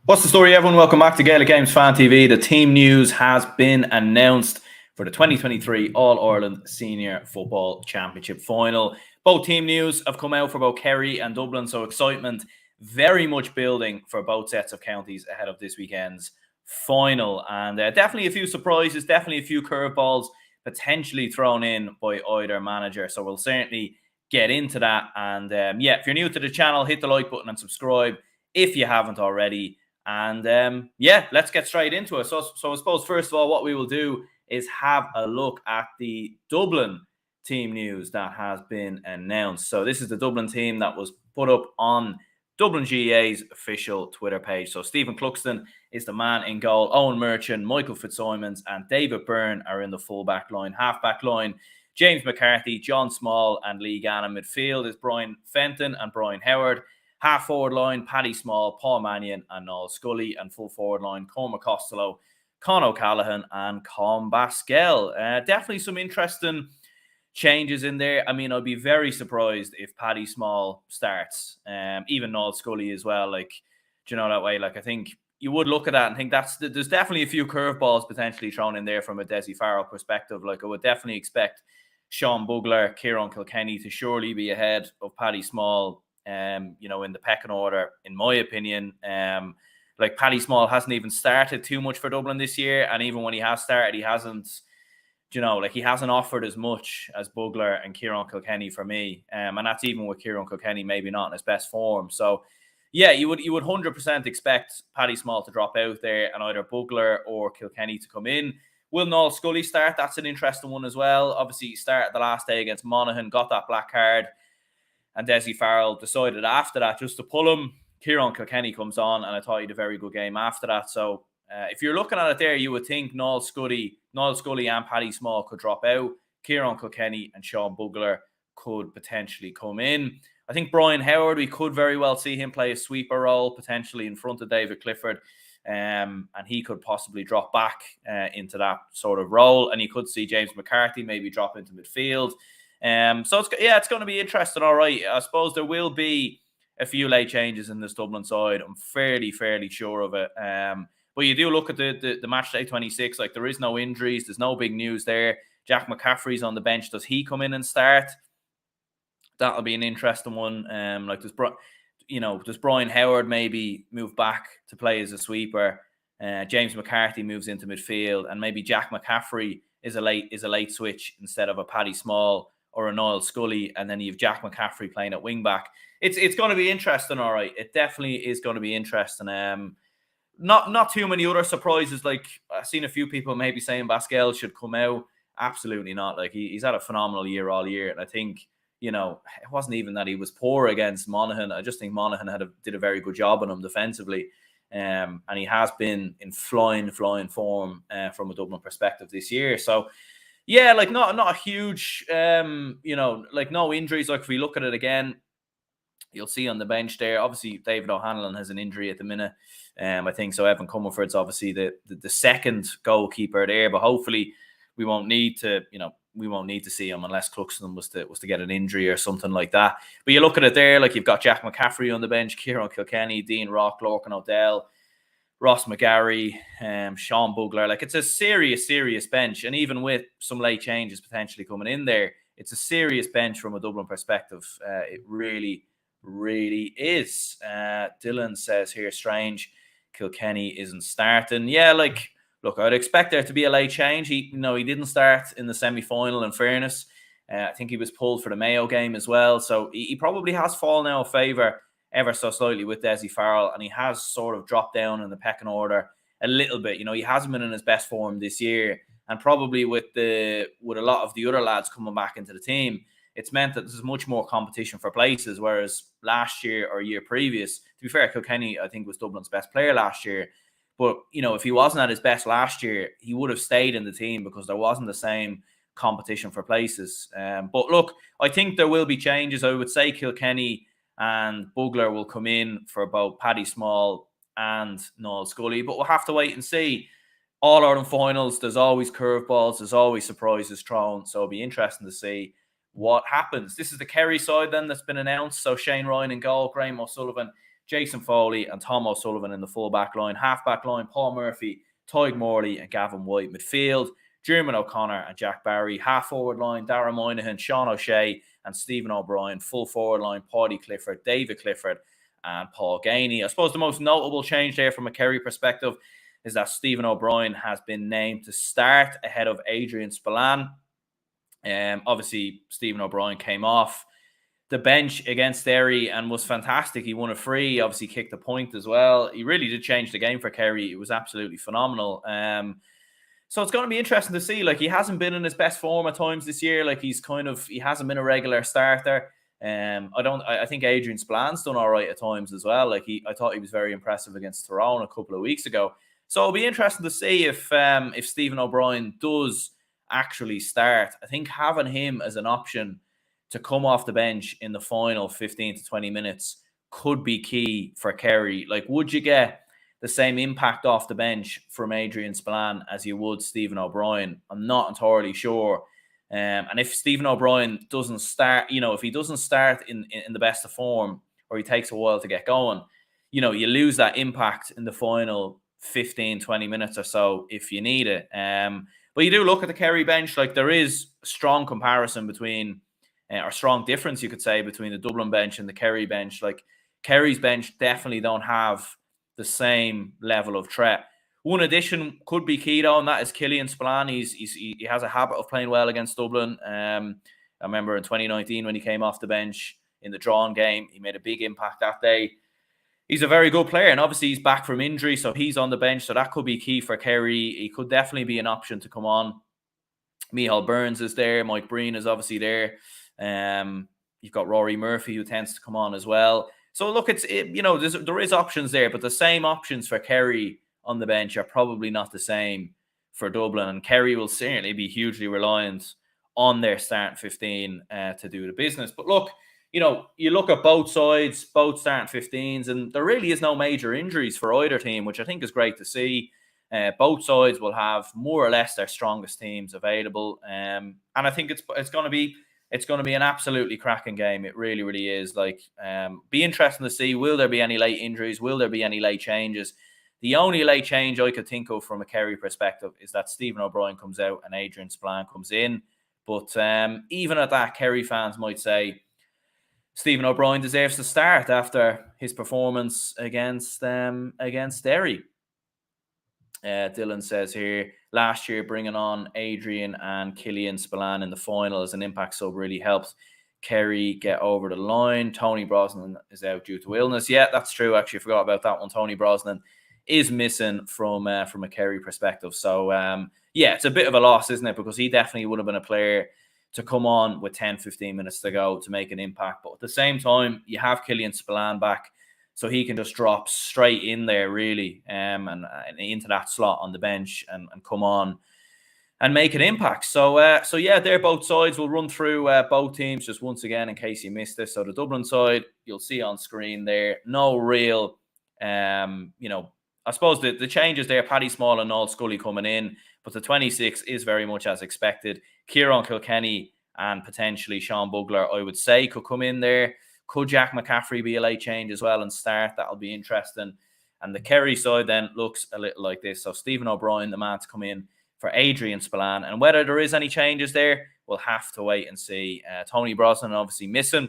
What's the story, everyone? Welcome back to Gaelic Games Fan TV. The team news has been announced for the 2023 All-Ireland Senior Football Championship Final. Both team news have come out for both Kerry and Dublin, so excitement very much building for both sets of counties ahead of this weekend's final. And definitely a few surprises, definitely a few curveballs potentially thrown in by either manager. So we'll certainly get into that. And if you're new to the channel, hit the like button and subscribe if you haven't already. And let's get straight into it. So I suppose, first of all, what we will do is have a look at the Dublin team news that has been announced. So this is the Dublin team that was put up on Dublin GAA's official Twitter page. So Stephen Cluxton is the man in goal. Owen Merchant, Michael Fitzsimons, and David Byrne are in the full-back line. Half-back line, James McCarthy, John Small, and Lee Gannon. Midfield is Brian Fenton and Brian Howard. Half forward line, Paddy Small, Paul Mannion, and Noel Scully. And full forward line, Cormac Costello, Con O'Callaghan, and Con Basquel. Definitely some interesting changes in there. I mean, I'd be very surprised if Paddy Small starts. Even Noel Scully as well. Like, do you know that way? Like, I think you would look at that and think there's definitely a few curveballs potentially thrown in there from a Dessie Farrell perspective. Like, I would definitely expect Sean Bugler, Kieran Kilkenny to surely be ahead of Paddy Small. In the pecking order, in my opinion. Like, Paddy Small hasn't even started too much for Dublin this year, and even when he has started, he hasn't offered as much as Bugler and Kieran Kilkenny for me. And that's even with Kieran Kilkenny maybe not in his best form. So yeah, you would 100% expect Paddy Small to drop out there and either Bugler or Kilkenny to come in. Will Noel Scully start? That's an interesting one as well. Obviously, he started the last day against Monaghan, got that black card, and Dessie Farrell decided after that just to pull him. Kieran Kilkenny comes on, and I thought he had a very good game after that. So if you're looking at it there, you would think Noel Scully and Paddy Small could drop out. Kieran Kilkenny and Sean Bugler could potentially come in. I think Brian Howard, we could very well see him play a sweeper role, potentially in front of David Clifford. And he could possibly drop back into that sort of role. And you could see James McCarthy maybe drop into midfield. So it's going to be interesting. All right, I suppose there will be a few late changes in this Dublin side. I'm fairly sure of it. But you do look at the match day 26. Like, there is no injuries. There's no big news there. Jack McCaffrey's on the bench. Does he come in and start? That'll be an interesting one. Does Brian Howard maybe move back to play as a sweeper? James McCarthy moves into midfield, and maybe Jack McCaffrey is a late switch instead of a Paddy Small or a Noel Scully, and then you have Jack McCaffrey playing at wing back. It's going to be interesting, all right. It definitely is going to be interesting. Not too many other surprises. Like, I've seen a few people maybe saying Basquel should come out. Absolutely not. Like, he's had a phenomenal year all year, and I think, it wasn't even that he was poor against Monaghan. I just think Monaghan did a very good job on him defensively. And he has been in flying form from a Dublin perspective this year. So yeah, like not a huge, like no injuries. Like, if we look at it again, you'll see on the bench there, obviously David O'Hanlon has an injury at the minute. I think so. Evan Comerford's obviously the second goalkeeper there, but hopefully we won't need to see him unless Cluxton was to get an injury or something like that. But you look at it there, like, you've got Jack McCaffrey on the bench, Kieran Kilkenny, Dean Rock, Lorcan O'Dell, Ross McGarry, Sean Bugler. Like, it's a serious bench. And even with some late changes potentially coming in there, it's a serious bench from a Dublin perspective. It really is. Dylan says here, strange, Kilkenny isn't starting. Yeah, like, look, I'd expect there to be a late change. He didn't start in the semi-final, in fairness. I think he was pulled for the Mayo game as well. So he probably has fallen out of favour ever so slightly with Dessie Farrell, and he has sort of dropped down in the pecking order a little bit. He hasn't been in his best form this year, and probably with a lot of the other lads coming back into the team, it's meant that there's much more competition for places, whereas last year or year previous, to be fair, Kilkenny, I think, was Dublin's best player last year. But, if he wasn't at his best last year, he would have stayed in the team because there wasn't the same competition for places. But look, I think there will be changes. I would say Kilkenny and Bugler will come in for both Paddy Small and Noel Scully, but we'll have to wait and see. All-Ireland finals, there's always curveballs, there's always surprises thrown, so it'll be interesting to see what happens. This is the Kerry side then that's been announced. So Shane Ryan in goal, Graham O'Sullivan, Jason Foley and Tom O'Sullivan in the full back line. Half back line, Paul Murphy, Tyg Morley and Gavin White. Midfield, Jeremy O'Connor and Jack Barry. Half forward line, Darragh Moynihan, Sean O'Shea and Stephen O'Brien. Full forward line, Paudie Clifford, David Clifford and Paul Gainey. I suppose the most notable change there from a Kerry perspective is that Stephen O'Brien has been named to start ahead of Adrian Spillane. Obviously, Stephen O'Brien came off the bench against Derry and was fantastic. He won a free, obviously kicked a point as well. He really did change the game for Kerry. It was absolutely phenomenal. So it's going to be interesting to see. Like, he hasn't been in his best form at times this year. Like, he hasn't been a regular starter. I think Adrian Spillane's done all right at times as well. Like, I thought he was very impressive against Tyrone a couple of weeks ago. So it'll be interesting to see if Stephen O'Brien does actually start. I think having him as an option to come off the bench in the final 15 to 20 minutes could be key for Kerry. Like, would you get the same impact off the bench from Adrian Spillane as you would Stephen O'Brien? I'm not entirely sure. And if Stephen O'Brien doesn't start, if he doesn't start in the best of form, or he takes a while to get going, you lose that impact in the final 15, 20 minutes or so if you need it. But you do look at the Kerry bench, like, there is a strong comparison between, or strong difference, you could say, between the Dublin bench and the Kerry bench. Like, Kerry's bench definitely don't have the same level of threat. One addition could be key, though, and that is Killian Spillane. He has a habit of playing well against Dublin. I remember in 2019 when he came off the bench in the drawn game, he made a big impact that day. He's a very good player, and obviously he's back from injury, so he's on the bench, so that could be key for Kerry. He could definitely be an option to come on. Micheál Burns is there. Mike Breen is obviously there. You've got Rory Murphy, who tends to come on as well. So look, there is options there, but the same options for Kerry on the bench are probably not the same for Dublin, and Kerry will certainly be hugely reliant on their starting 15 to do the business. But look, you look at both sides, both starting 15s, and there really is no major injuries for either team, which I think is great to see. Both sides will have more or less their strongest teams available, and I think it's going to be an absolutely cracking game. It really, really is. Like, be interesting to see, will there be any late injuries? Will there be any late changes? The only late change I could think of from a Kerry perspective is that Stephen O'Brien comes out and Adrian Spillane comes in. But even at that, Kerry fans might say Stephen O'Brien deserves to start after his performance against Derry. Dylan says here, last year bringing on Adrian and Killian Spillane in the final as an impact sub really helped Kerry get over the line. Tony Brosnan is out due to illness. Yeah, that's true. Actually, I forgot about that one. Tony Brosnan is missing from a Kerry perspective. So, it's a bit of a loss, isn't it? Because he definitely would have been a player to come on with 10, 15 minutes to go to make an impact. But at the same time, you have Killian Spillane back, so he can just drop straight in there, really, and into that slot on the bench and come on and make an impact. So they're both sides. We'll run through both teams just once again in case you missed this. So the Dublin side, you'll see on screen there, no real, I suppose the changes there, Paddy Small and Noel Scully coming in, but the 26 is very much as expected. Kieran Kilkenny and potentially Sean Bugler, I would say, could come in there. Could Jack McCaffrey be a late change as well and start? That'll be interesting. And the Kerry side then looks a little like this. So Stephen O'Brien, the man to come in for Adrian Spillane. And whether there is any changes there, we'll have to wait and see. Tony Brosnan obviously missing.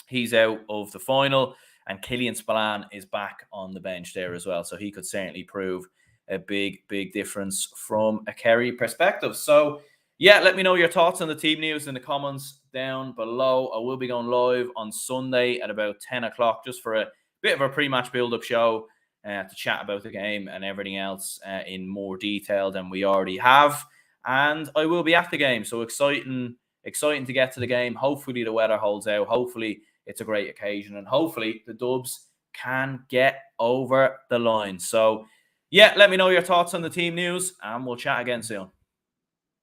He's out of the final. And Killian Spillane is back on the bench there as well. So he could certainly prove a big, big difference from a Kerry perspective. So, let me know your thoughts on the team news in the comments down below. I will be going live on Sunday at about 10 o'clock just for a bit of a pre-match build-up show to chat about the game and everything else in more detail than we already have. And I will be at the game. So exciting to get to the game. Hopefully the weather holds out. Hopefully it's a great occasion. And hopefully the Dubs can get over the line. So, let me know your thoughts on the team news and we'll chat again soon.